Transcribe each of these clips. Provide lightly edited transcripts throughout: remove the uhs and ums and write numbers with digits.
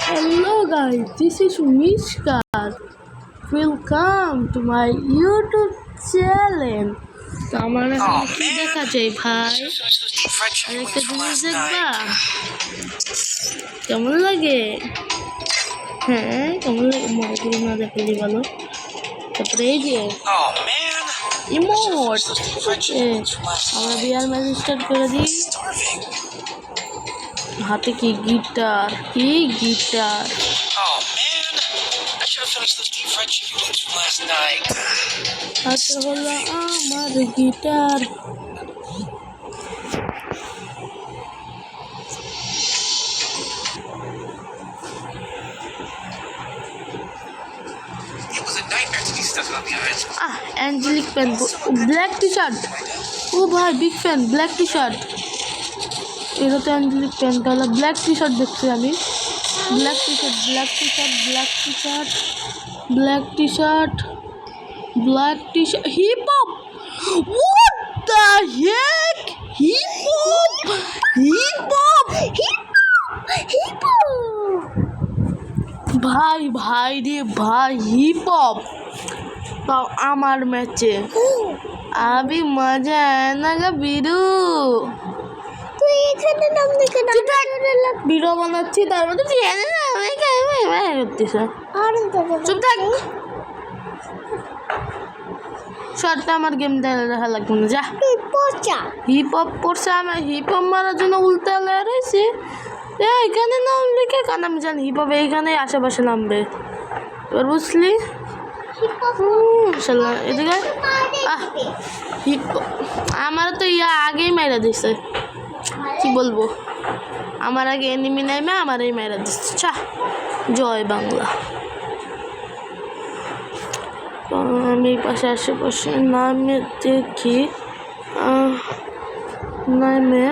Hello guys, this is Mishkat. Welcome to my YouTube channel. তো আমার এখন কি দেখা যায় ভাই? আরেকটা জিনিস দেখবা কেমন লাগে? হ্যাঁ কেমন লাগে? মনে না দেখলে ভালো। তারপরে এই যে ইমোট আমরা বিয়ার ম্যাচ স্টার্ট করে দিই। হাতে কি গিটার, কি গিটার। হাতে হলো আমার গিটার। অ্যাঞ্জেলিক প্যান, ব্ল্যাক টি শার্ট। ও ভাই big fan, black T shirt. এটা তো অ্যাঞ্জেলিক প্যান্টটা হলো ব্ল্যাক টি শার্ট দেখছি আমি। Black T shirt, black T shirt, black T shirt, black T shirt, black T shirt. Hip hop, what the Heck? Hip hop, hip hop, hip hop. ভাই ভাই রে ভাই, হিপ হপ তাও আমার ম্যাচে। আবি মজা না গা বিরু। তুই এখানে নাম দেখে না ভিডিও বানাচ্ছি, তার মধ্যে তুই এনে না করতিস। চুপ থাক, শর্টটা আমার গেম দেখা লাগবে না। যা হিপ হপ পড়ছে, আমার হিপ হপ মারার জন্য উল্টা রয়েছে। এখানে নাম লিখে কারণ আমি জানি হিপ হপ এইখানে আশেপাশে নামবে। এবার বুঝলি এদিকে হিপ আমার তো ইয়া আগেই মাইরা দিছে। কি বলবো, আমার আগে এনিমি নাইমে আমারই মাইরা দিচ্ছে। চা জয় বাংলা। আমি পাশে আশেপাশে নামে দেখি, নামে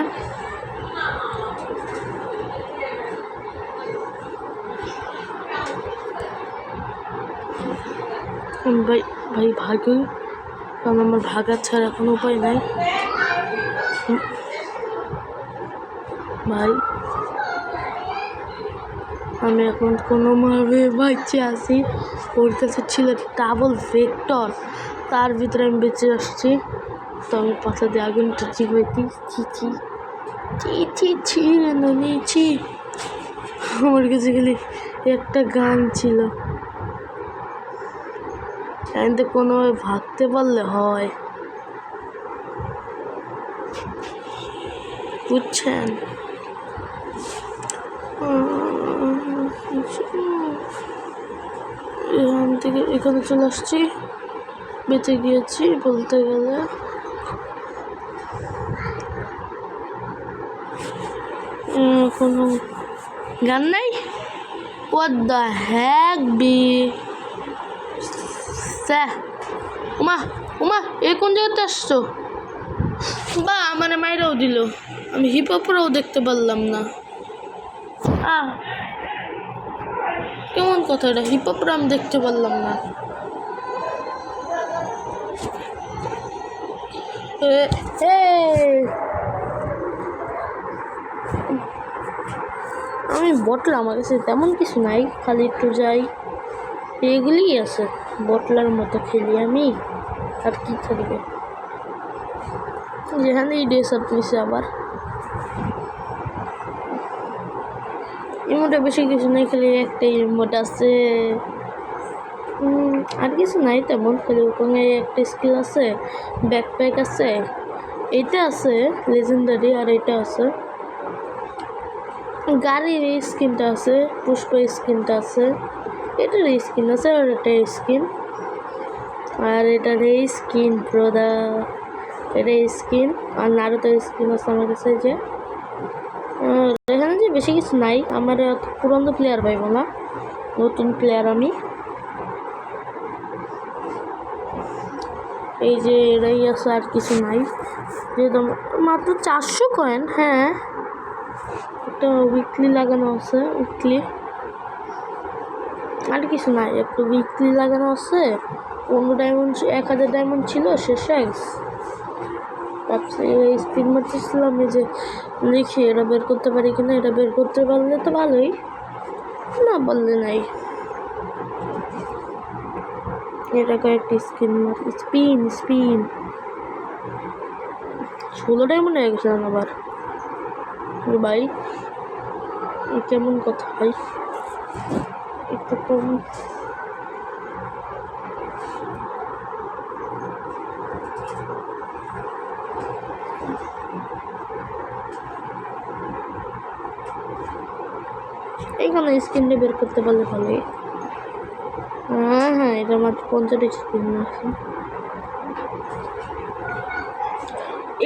ভাই ভাই ভাগি, কারণ আমার ভাগার ছাড়া কোনো উপায় নাই। ভাই আমি এখন কোনোভাবে বাঁচে আসি। ওর কাছে ছিল ডাবল ভেক্টর, তার ভিতরে আমি বেঁচে আসছি। তো আমি পাশা দিয়ে আগুনটা জিগাইতি। ছি নিয়েছি। আমার কাছে গেলে একটা গান ছিল, কিন্তু কোনোভাবে ভাগতে পারলে হয়, বুঝছেন? এখান থেকে এখানে চলে আসছি, বেঁচে গিয়েছি বলতে গেলে। কোনো গান নাই। What the heck be? Uma Uma এ কোন জায়গাতে আসছো? বা আমার মায়েরাও দিল, আমি হিপ হপরাও দেখতে পারলাম না। কেমন কথা এটা? হিপ হপরা আমি দেখতে পারলাম না। আমি বটলা, আমার কাছে তেমন কিছু নাই, খালি একটু যাই এগুলিই আছে। বটলার মতো খেলি আমি, আর কি খেলবে? যেখানেই ড্রেস আপ নিছে আবার। ইমোটে বেশি কিছু নেই, খালি একটাই ইমোট আছে, আর কিছু নাই তেমন। খালি ওখানে একটা স্কিল আছে, ব্যাকপ্যাক আছে, এইটা আছে লেজেন্ডারি, আর এটা আছে গাড়ির এই স্কিনটা আছে, পুষ্প স্কিনটা আছে, এটার এই স্কিন আছে, আর এটার স্কিন, আর এটার এই স্কিন ব্রদা, এটা স্কিন, আর নারুতো স্কিন আছে আমার কাছে। যে এখানে যে বেশি কিছু নাই, আমার পুরনো প্লেয়ার পাইব না, নতুন প্লেয়ার আমি। এই যে এরাই আছে, আর কিছু নাই। যেহেতু মাত্র 400 কয়েন। হ্যাঁ একটা উইকলি লাগানো আছে, উইকলি, আর কিছু নাই। একটু উইকলি লাগানো আছে, 15 ডায়মন্ড, 1000 ডায়মন্ড ছিল, শেষ হয়ে গেছে। তারপরে স্পিন মারতেছিলাম, এই যে দেখি এটা বের করতে পারি কিনা। এটা বের করতে পারলে তো ভালোই। না বললে নাই। এটা কয়েকটি স্পিন স্পিন স্পিন 16 ডায়মন্ড হয়ে গেছে আবার ভাই। কেমন কথা ভাই, একটু কম। এইখানে স্ক্রিনটা বের করতে পারলে ভালোই। হ্যাঁ এটা মাত্র 50 স্ক্রিন আছে।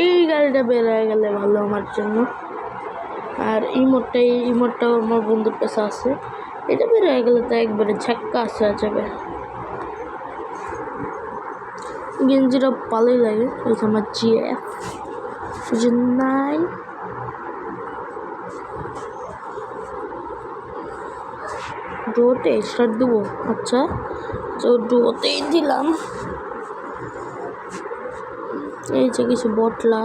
এই গাড়িটা বের হয়ে গেলে ভালো আমার জন্য। আর ইমোটটাও আমার বন্ধুর কাছে আছে। এটা বের হয়ে গেলে তো একবারে ঝাক্কা আসা যাবে। গেঞ্জিটা ভালোই লাগে। আমার জিএফ নাই। ডুয়োতে স্টার্ট দেবো। আচ্ছা তো ডুয়োতেই দিলাম। এই যে কিছু বটলা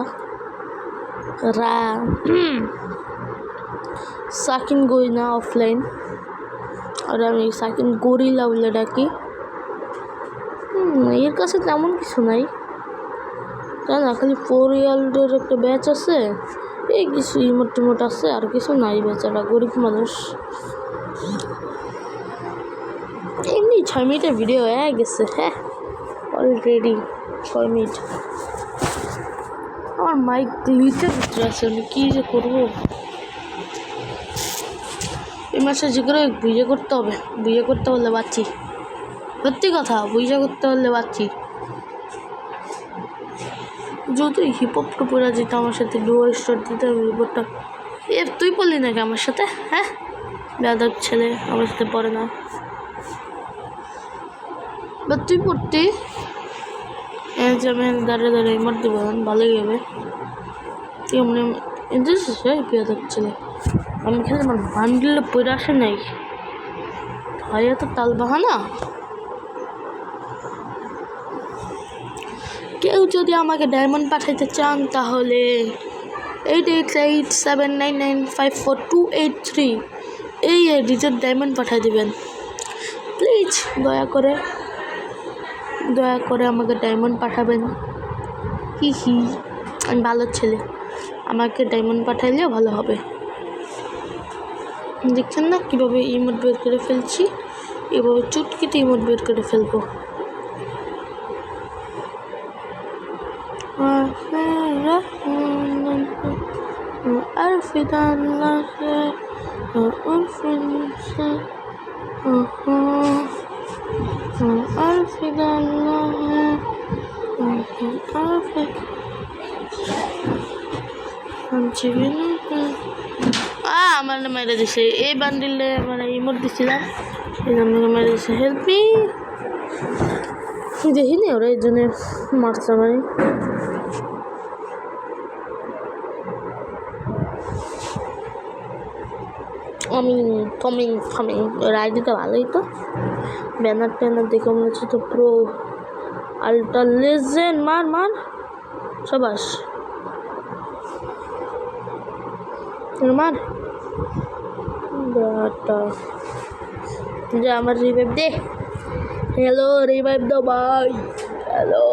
সাকিন গরিনা অফলাইন, আর আমি সাকিন গরিলা বলে ডাকি। এর কাছে তেমন কিছু নাই, তাই না? খালি 4 ইয়ার্ডের একটা ব্যাচ আছে, এই কিছু ইমোট টিমোট আছে, আর কিছু নাই। বেচারা গরিব মানুষ। এমনি 6 মিনিটের ভিডিও হয়ে গেছে। হ্যাঁ অলরেডি 6 মিনিট। আমার মাইক গ্লিচের ভিতরে আছে, আমি কী যে করবো। এই মাসে যে করে বিয়ে করতে হবে, বিয়ে করতে হলে বাচ্চি। সত্যি কথা, বিয়ে করতে হলে বাচ্চি। যদি হিপহপটা পড়া যেত আমার সাথে, ডুয়ো স্টার দিতে হবে হিপহপটা। তুই পড়লি নাকি আমার সাথে? হ্যাঁ বেয়াদব ছেলে, আমার সাথে পড়ে না। বা তুই পড়তি যে আমি দাঁড়িয়ে দাঁড়িয়ে ইমোট দেবো, ভালোই হবে। তুই এমনি ইন্টারেস্ট বেয়াদব ছেলে। আমি খালি আমার বান্ডিলে পড়ে আসে নাই, হয় তো তাল বাহানা। কেউ যদি আমাকে ডায়মন্ড পাঠাইতে চান তাহলে 8887995428 এই আইডিতে ডায়মন্ড পাঠিয়ে দেবেন প্লিজ। দয়া করে আমাকে ডায়মন্ড পাঠাবেন। হি আমি ভালো ছেলে, আমাকে ডায়মন্ড পাঠাইলেও ভালো হবে। দেখছেন না কীভাবে ইমোট বের করে ফেলছি? এভাবে চুটকিতে ইমোট বের করে ফেলবো। আমার মেরে দিছে এই বান্ডিলে, মানে ইমোট দিছিলাম, আমাকে মেরে দিছে। Help me. দেখিনি ওরা এই জন্য মারছে মানে। কামিং রাইডিটা ভালোই তো। ব্যানার ট্যানার দেখে মনে হচ্ছে তো প্রো আল্ট্রা লেজেন্ড। মার সবাস মার যে আমার রিভাইভ দে। হ্যালো রিভাইভ দাও ভাই, hello.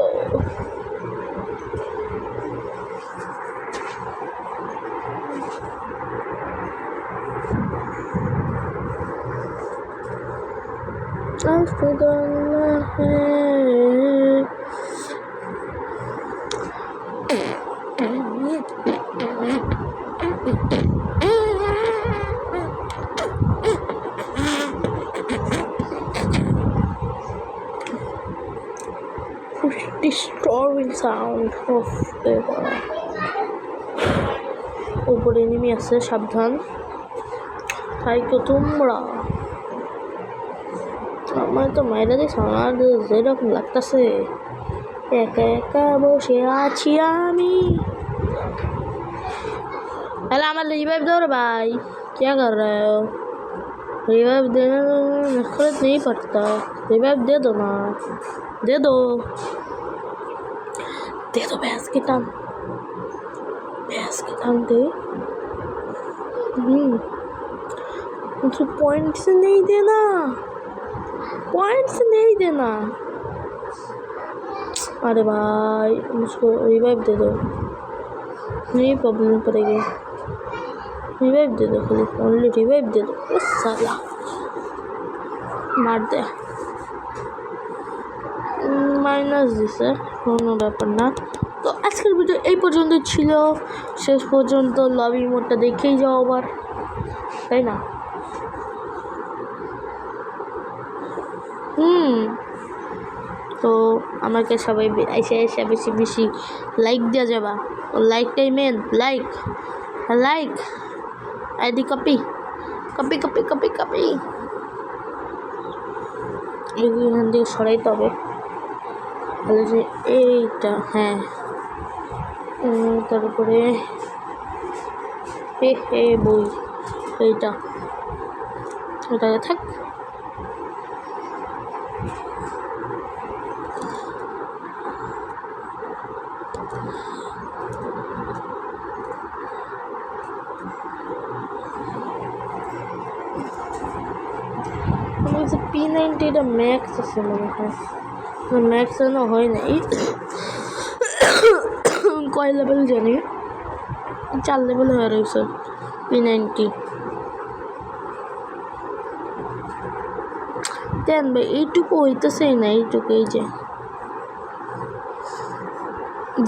Destroying sound of the উপরে এনিমি আছে, সাবধান। তাই তো তোমরা আমার তো মাইরা দিস। আমার যেরকম লাগতেছে একা একা বসে আছি আমি। তাহলে আমার रिवाइव दो भाई, क्या कर रहे हो? रिवाइव देने नखरत नहीं पड़ता, रिवाइव दे दो ना, दे दो भैंस के टांग दे। मुझे पॉइंट्स नहीं देना, पॉइंट्स नहीं देना। अरे भाई मुझको रिवाइव दे दो, नहीं प्रॉब्लम पड़ेगी। रिवाइव दे दो, खाली ओनली रिवाइव दे दो। उस साला मार दे, মাইনাস দিছে, কোনো ব্যাপার না। তো আজকের ভিডিও এই পর্যন্ত ছিল, শেষ পর্যন্ত লবি মোডটা দেখেই যাও আবার, তাই না? তো আমাকে সবাই এসে এসে বেশি বেশি লাইক দেওয়া যাবা, ও লাইকটাই মেন, like like ID copy copy copy copy copy এখান থেকে সরাইতে হবে। তাহলে যে এইটা, হ্যাঁ তারপরে বই এইটা, ওটাকে থাক। P90 ম্যাক্স আছে মনে হয়, ম্যাক্স না হয় না, এই কয় লেভেল জানি, 4 লেভেল হয়ে রয়েছে P90। দেন ভাই এইটুকু হইতেছেই না, এইটুকু এই যে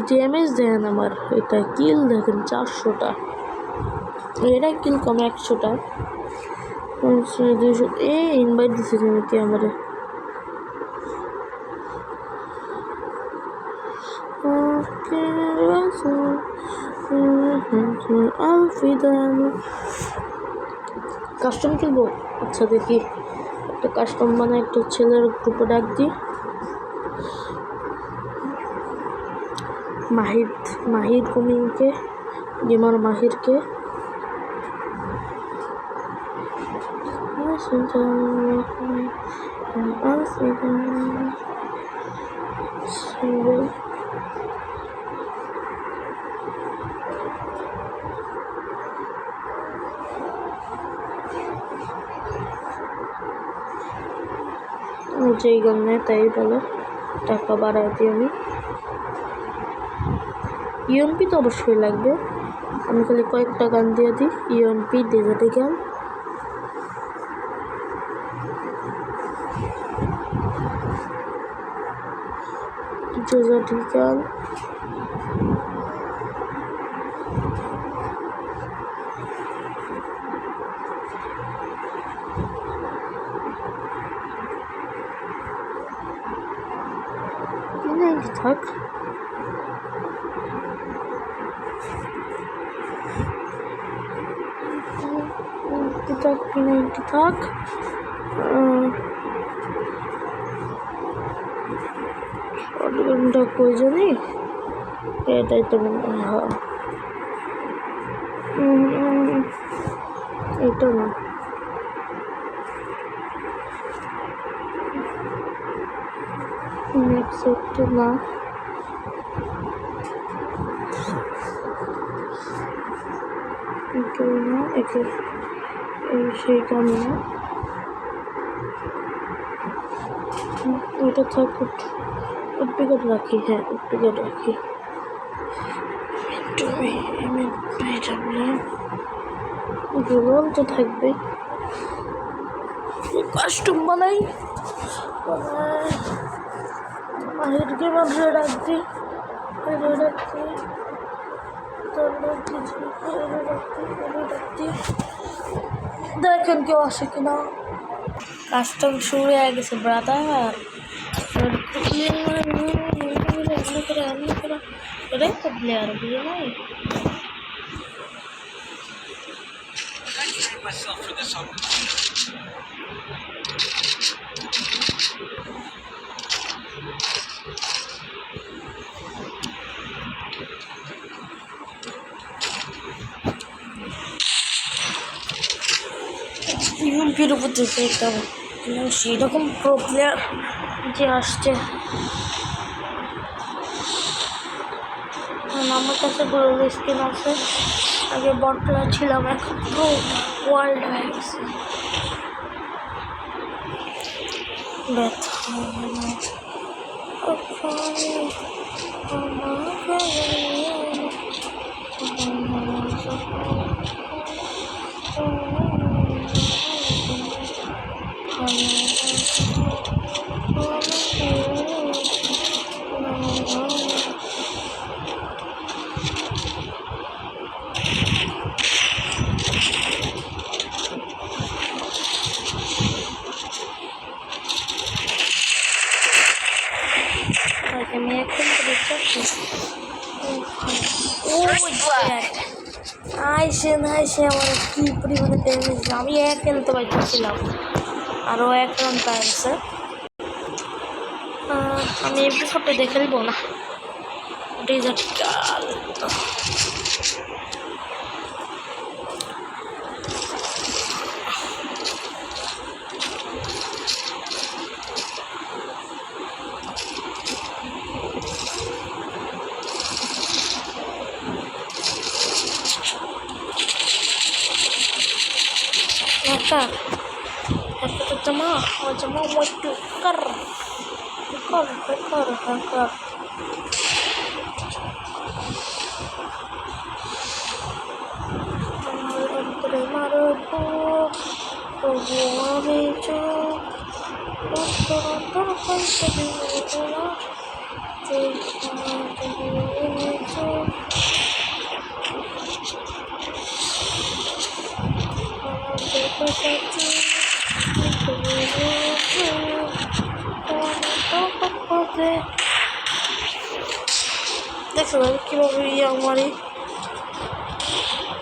ড্যামেজ দেন আমার, এটা কিল দেখেন 400টা, এটা কিল কম 100টা, 200 ইনভাইট দিচ্ছে কি আমার। কাস্টম খেলবো, আচ্ছা দেখি একটা কাস্টম মানে একটা ছেলের গ্রুপে ডাক দিই, মাহির কুমিংকে, গেমার মাহিরকে। যেই গান নেয় তাই ভালো, টাকা বাড়াই দিই আমি। ইউএমপি তো অবশ্যই লাগবে, আমি খালি কয়েকটা গান দিয়ে দিই। ইউএমপি ডেজার্টি গান, ডেজার্টি গান, থাক। P90 থাক। শটগানটা কই জানি, এটাই তো মনে হয়, এটা না, নেক্সট না, এটাও না, একে সেইটা না, ওইটা থাক। উডপিকার রাখি, হ্যাঁ উডপিকার রাখি। গুগল তো থাকবে, কাস্টম বানাই, মাহিরকে মাঝে রাখছি, দেখেন কেউ আসে কিনা। কাস্টম শুরু হয়ে গেছে ব্রাদার, এটাই তো প্লেয়ার বুঝে নাই। ইউএমপির উপর দেখতে হবে, সেই রকম প্রো প্লেয়ার যে আসছে। আমার কাছে বড় স্কিন আছে, আগে বট প্লেয়ার ছিলাম, এখন প্রো। ওয়ার্ল্ড হয়ে গেছে ব্যথা আমি এখন আইসে আমার কি পরিমাণে ড্যামেজ আমি এক খেলতে পারতেছিলাম আরও এক রান পাইছে আমি এপিসোডটা দেখে নিব না ওটাই যা কাল hacker jemaah waduh hacker terima rebut hubungan hijau terus sedihlah দেখছো কিভাবে আমারই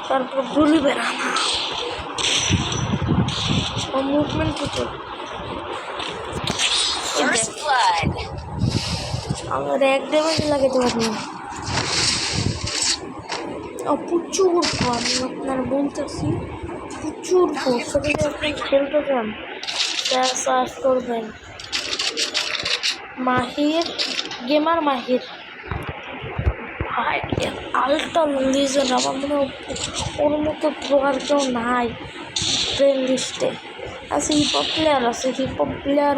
তারপর গুলি বেরানা মুভমেন্ট প্রচুর আমার এক ড্যামেজ লাগাতে পারি প্রচুর আমি আপনারা বলতেছি প্রচুর যদি আপনি খেলতে চান সার্চ করবেন মাহির গেমার মাহির ভাই আলটা লিজেন্ড আমার মনে ওর মতো প্রকার কেউ নাই ট্রেন লিস্টে আছে হিপহপ প্লেয়ার আছে হিপহপ প্লেয়ার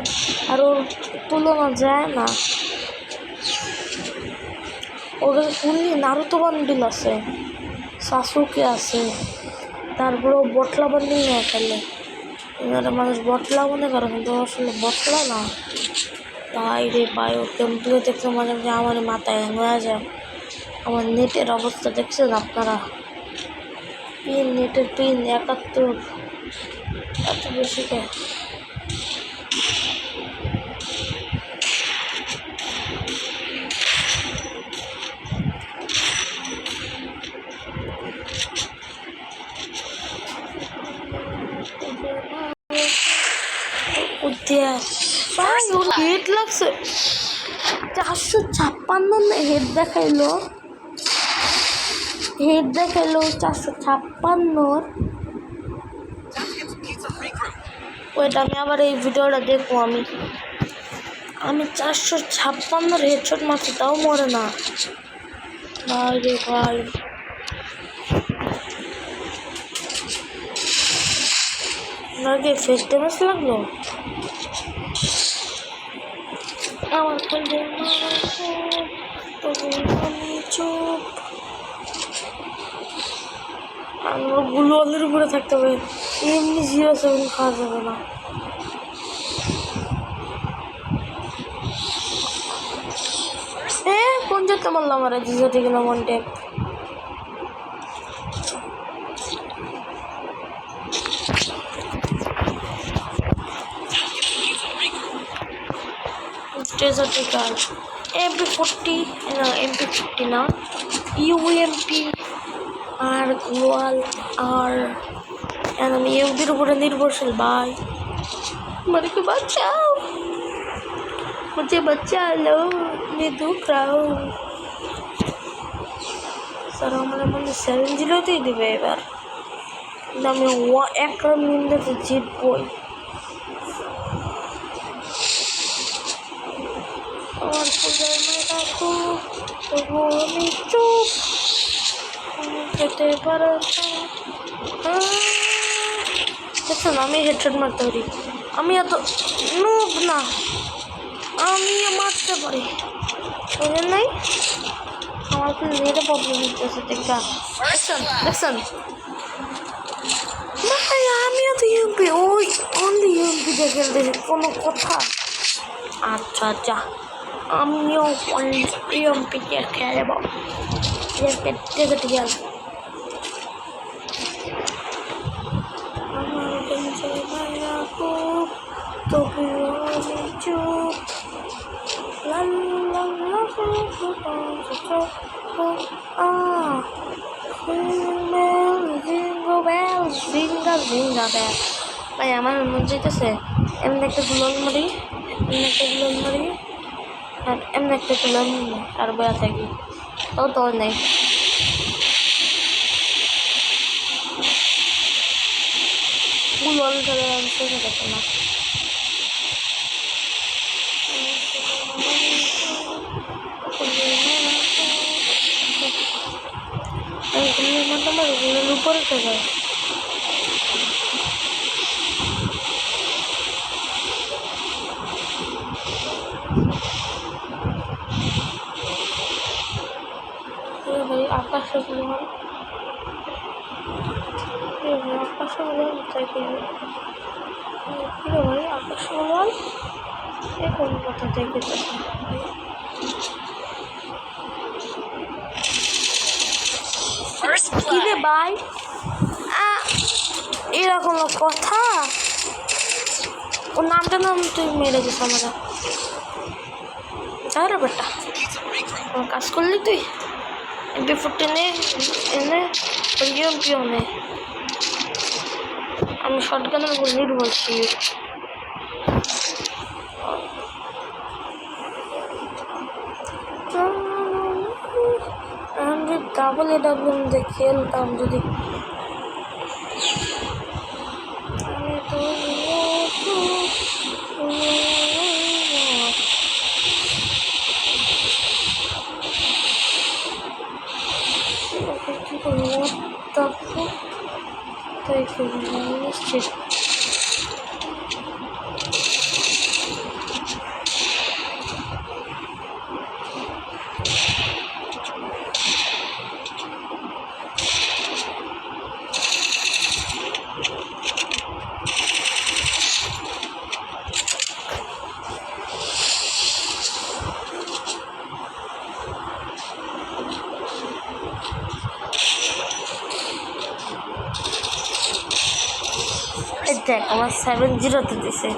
আর ওর তুলনা যায় না ওর উনি নারুতো বান্ডিল আছে সাসুকে আছে তারপরে ও বটলা বান্ডিল নিয়ে ফেলে এবারে মানুষ বটলা মনে করে কিন্তু আসলে বটলা না তাই রে ভাই ও টেম্পলে দেখতে মাঝে মাঝে আমার মাথায় হয়ে যায় আমার নেটের অবস্থা দেখছেন আপনারা নেটের পিন 71 এত বেশি কে হেড লাগছে 456 হেড দেখাইলো 456 ওইটা আমি আবার এই ভিডিওটা দেখবো আমি 456 হেডশট মারছি তাও মরে না ভাই রে ভাই নাকি ফেস ড্যামেজ লাগলো আমার চুপ আমার গুলোয়ালের উপরে থাকতে হবে এমনি 07 খাওয়া যাবে না কোন যেতে মারলাম আমার জিজে গেলাম ওয়ান ট্যাপ ট্রেজার্টিকাল MP40 না MP50 না UMP আর গ্লোয়াল আর আমি ইউদের উপরে নির্ভরশীল ভাই मेरे को बचाओ मुझे बचा लो मैं दुख रहा हूँ सर हमारे मन में 7-0 ही दिवे এবার আমি এক রান মিনিটে জিতবই আমার পূজার মেয়েটা খুব তবু আমি চুপ যেতে পারো দেখছেন আমি হেডশট মারতে পারি, আমি এত নুব না, আমি মারতে পারি, বুঝলেন নাই? আমার তো নেটে প্রবলেম হচ্ছে দেখা, দেখছেন দেখছেন ভাই, আমিও তো ইউএমপি, ওই অনলি ইউএমপি দিয়ে খেলতেছি, কোনো কথা? আচ্ছা আচ্ছা, আমিও অনলি ইউএমপি দিয়ে খেলব, দেখে ঠিক আছে। আমার কাছে মায়া খুব, তবুও আমি চুপ, লা লা লা জিঙ্গা বেল। ভাই আমার মন চাইতেছে এমনি একটা গুলন মারি, এমনি একটা গুলন মারি, আর এমনি একটা গুলন আর বয়া থাকি, তাও তো নেই। গুলন খেলে আমি শেখে যেত না। গুলের উপরে তো যায়। ভাই আকাশে গুলো, আকাশে গুলো কোথায় করবো? ভাই আকাশে গুলো এ কোন কথা থেকে কি রে ভাই, এরকম কথা? ওর নামটা নাম তুই মেরে দিস আমরা, তাহলে বেটা আমার কাজ করলি তুই, MP14 এনে ইউএমপিও নে, আমি শটগানের উপর নির্ভরশীল। আমি যদি ডাবল এডাব্লিউএম দিয়ে খেলতাম, যদি আমি তো কি করবো তারপর তাই করবো নিশ্চিত। দেখ আমার 7-0 দিছে।